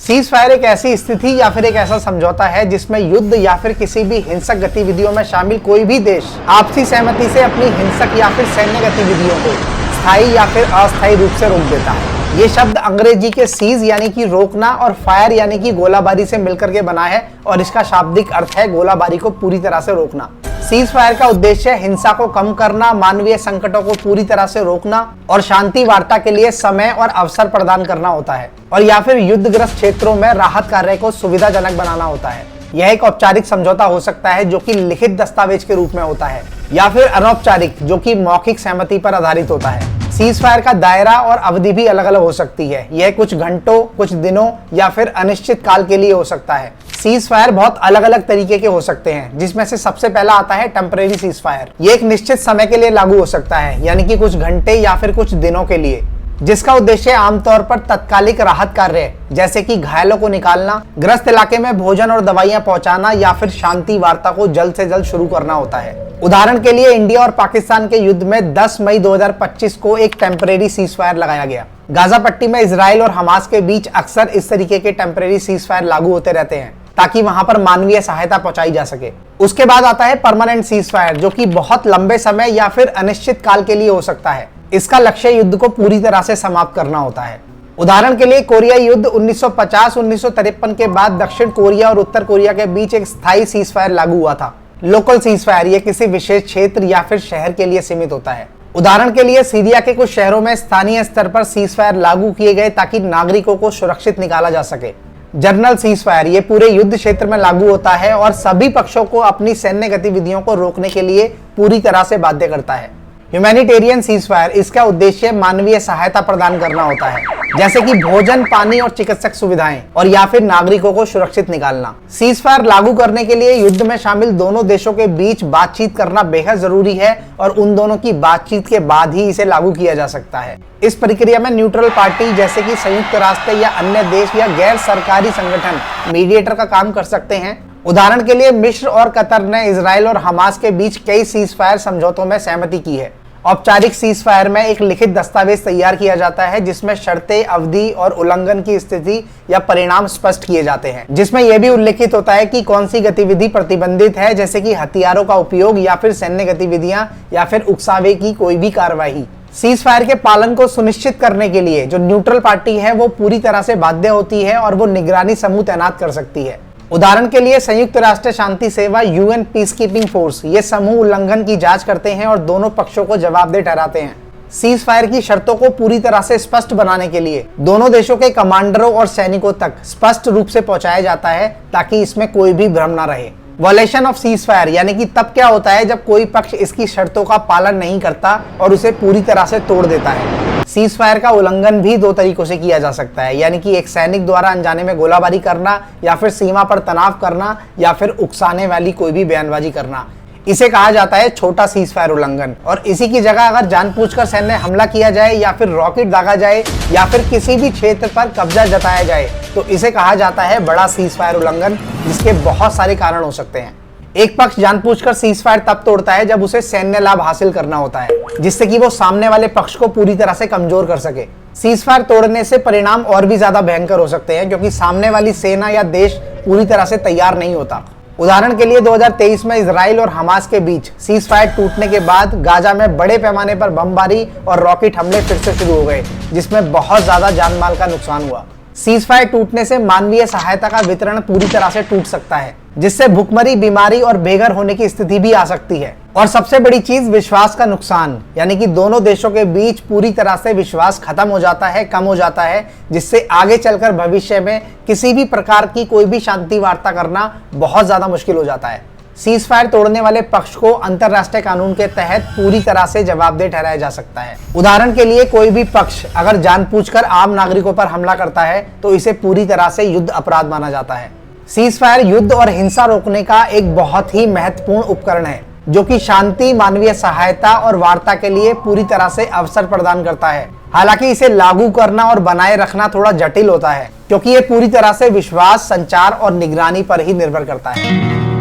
Cease fire एक ऐसी स्थिति या फिर एक ऐसा समझौता है जिसमें युद्ध या फिर किसी भी हिंसक गतिविधियों में शामिल कोई भी देश आपसी सहमति से अपनी हिंसक या फिर सैन्य गतिविधियों को स्थायी या फिर अस्थायी रूप से रोक देता है। ये शब्द अंग्रेजी के सीज यानी कि रोकना और फायर यानी कि गोलाबारी से मिलकर के बना है और इसका शाब्दिक अर्थ है गोलाबारी को पूरी तरह से रोकना। सीज फायर का उद्देश्य हिंसा को कम करना, मानवीय संकटों को पूरी तरह से रोकना और शांति वार्ता के लिए समय और अवसर प्रदान करना होता है और या फिर युद्धग्रस्त क्षेत्रों में राहत कार्य को सुविधाजनक बनाना होता है। यह एक औपचारिक समझौता हो सकता है जो कि लिखित दस्तावेज के रूप में होता है या फिर अनौपचारिक जो कि मौखिक सहमति पर आधारित होता है। सीज फायर का दायरा और अवधि भी अलग अलग हो सकती है। यह कुछ घंटों, कुछ दिनों या फिर अनिश्चित काल के लिए हो सकता है। सीज फायर बहुत अलग अलग तरीके के हो सकते हैं, जिसमें से सबसे पहला आता है टेम्परेरी सीज फायर। ये एक निश्चित समय के लिए लागू हो सकता है, यानी कि कुछ घंटे या फिर कुछ दिनों के लिए, जिसका उद्देश्य आमतौर पर तत्कालिक राहत कार्य जैसे कि घायलों को निकालना, ग्रस्त इलाके में भोजन और दवाइयां पहुंचाना या फिर शांति वार्ता को जल्द से जल्द शुरू करना होता है। उदाहरण के लिए इंडिया और पाकिस्तान के युद्ध में 10 मई 2025 को एक टेम्परेरी सीज फायर लगाया गया। गाजा पट्टी में इजराइल और हमास के बीच अक्सर इस तरीके के टेम्परेरी सीज फायर लागू होते रहते हैं ताकि वहां पर मानवीय सहायता पहुंचाई जा सके। उसके बाद आता है परमानेंट सीज फायर, जो कि बहुत लंबे समय या फिर अनिश्चित काल के लिए हो सकता है। इसका लक्ष्य युद्ध को पूरी तरह से समाप्त करना होता है। उदाहरण के लिए कोरियाई युद्ध 1950-1953 के बाद दक्षिण कोरिया और उत्तर कोरिया के बीच एक स्थायी सीज फायर लागू हुआ था। लोकल सीज फायर ये किसी विशेष क्षेत्र या फिर शहर के लिए सीमित होता है। उदाहरण के लिए सीरिया के कुछ शहरों में स्थानीय स्तर पर सीज फायर लागू किए गए ताकि नागरिकों को सुरक्षित निकाला जा सके। जनरल सीज फायर ये पूरे युद्ध क्षेत्र में लागू होता है और सभी पक्षों को अपनी सैन्य गतिविधियों को रोकने के लिए पूरी तरह से बाध्य करता है। ह्यूमैनिटेरियन सीज फायर, इसका उद्देश्य मानवीय सहायता प्रदान करना होता है, जैसे कि भोजन, पानी और चिकित्सक सुविधाएं और या फिर नागरिकों को सुरक्षित निकालना। सीज फायर लागू करने के लिए युद्ध में शामिल दोनों देशों के बीच बातचीत करना बेहद जरूरी है और उन दोनों की बातचीत के बाद ही इसे लागू किया जा सकता है। इस प्रक्रिया में न्यूट्रल पार्टी जैसे कि संयुक्त राष्ट्र या अन्य देश या गैर सरकारी संगठन मीडिएटर का काम कर सकते हैं। उदाहरण के लिए मिस्र और कतर ने इजराइल और हमास के बीच कई सीज फायर समझौतों में सहमति की है। औपचारिक सीज फायर में एक लिखित दस्तावेज तैयार किया जाता है जिसमें शर्तें, अवधि और उल्लंघन की स्थिति या परिणाम स्पष्ट किए जाते हैं, जिसमें यह भी उल्लेखित होता है कि कौन सी गतिविधि प्रतिबंधित है, जैसे कि हथियारों का उपयोग या फिर सैन्य गतिविधियां या फिर उकसावे की कोई भी कार्रवाई। सीज फायर के पालन को सुनिश्चित करने के लिए जो न्यूट्रल पार्टी है वो पूरी तरह से बाध्य होती है और वो निगरानी समूह तैनात कर सकती है। उदाहरण के लिए संयुक्त राष्ट्र शांति सेवा यूएन पीस कीपिंग फोर्स ये समूह उल्लंघन की जांच करते हैं और दोनों पक्षों को जवाबदेह ठहराते हैं। सीज फायर की शर्तों को पूरी तरह से स्पष्ट बनाने के लिए दोनों देशों के कमांडरों और सैनिकों तक स्पष्ट रूप से पहुंचाया जाता है ताकि इसमें कोई भी भ्रम न रहे। वॉलेशन ऑफ सीज फायर यानी कि तब क्या होता है जब कोई पक्ष इसकी शर्तों का पालन नहीं करता और उसे पूरी तरह से तोड़ देता है। सीज फायर का उल्लंघन भी दो तरीकों से किया जा सकता है, यानी कि एक सैनिक द्वारा अनजाने में गोलाबारी करना या फिर सीमा पर तनाव करना या फिर उकसाने वाली कोई भी बयानबाजी करना। इसे कहा जाता है छोटा सीज फायर उल्लंघन। और इसी की जगह अगर जानबूझकर सैन्य हमला किया जाए या फिर रॉकेट दागा जाए या फिर किसी भी क्षेत्र पर कब्जा जताया जाए तो इसे कहा जाता है बड़ा सीज फायर उल्लंघन, जिसके बहुत सारे कारण हो सकते हैं। एक पक्ष जानबूझकर सीज फायर तब तोड़ता है जब उसे सैन्य लाभ हासिल करना होता है, जिससे कि वो सामने वाले पक्ष को पूरी तरह से कमजोर कर सके। सीज फायर तोड़ने से परिणाम और भी ज्यादा भयंकर हो सकते हैं क्योंकि सामने वाली सेना या देश पूरी तरह से तैयार नहीं होता। उदाहरण के लिए 2023 में इजराइल और हमास के बीच सीज फायर टूटने के बाद गाजा में बड़े पैमाने पर बमबारी और रॉकेट हमले फिर से शुरू हो गए, जिसमें बहुत ज्यादा जान माल का नुकसान हुआ। सीज फायर टूटने से मानवीय सहायता का वितरण पूरी तरह से टूट सकता है, जिससे भुखमरी, बीमारी और बेघर होने की स्थिति भी आ सकती है। और सबसे बड़ी चीज विश्वास का नुकसान, यानी कि दोनों देशों के बीच पूरी तरह से विश्वास खत्म हो जाता है, कम हो जाता है, जिससे आगे चलकर भविष्य में किसी भी प्रकार की कोई भी शांति वार्ता करना बहुत ज्यादा मुश्किल हो जाता है। सीज फायर तोड़ने वाले पक्ष को अंतरराष्ट्रीय कानून के तहत पूरी तरह से जवाबदेह ठहराया जा सकता है। उदाहरण के लिए कोई भी पक्ष अगर जानबूझकर आम नागरिकों पर हमला करता है तो इसे पूरी तरह से युद्ध अपराध माना जाता है। सीज फायर युद्ध और हिंसा रोकने का एक बहुत ही महत्वपूर्ण उपकरण है जो कि शांति, मानवीय सहायता और वार्ता के लिए पूरी तरह से अवसर प्रदान करता है। हालांकि इसे लागू करना और बनाए रखना थोड़ा जटिल होता है क्योंकि ये पूरी तरह से विश्वास, संचार और निगरानी पर ही निर्भर करता है।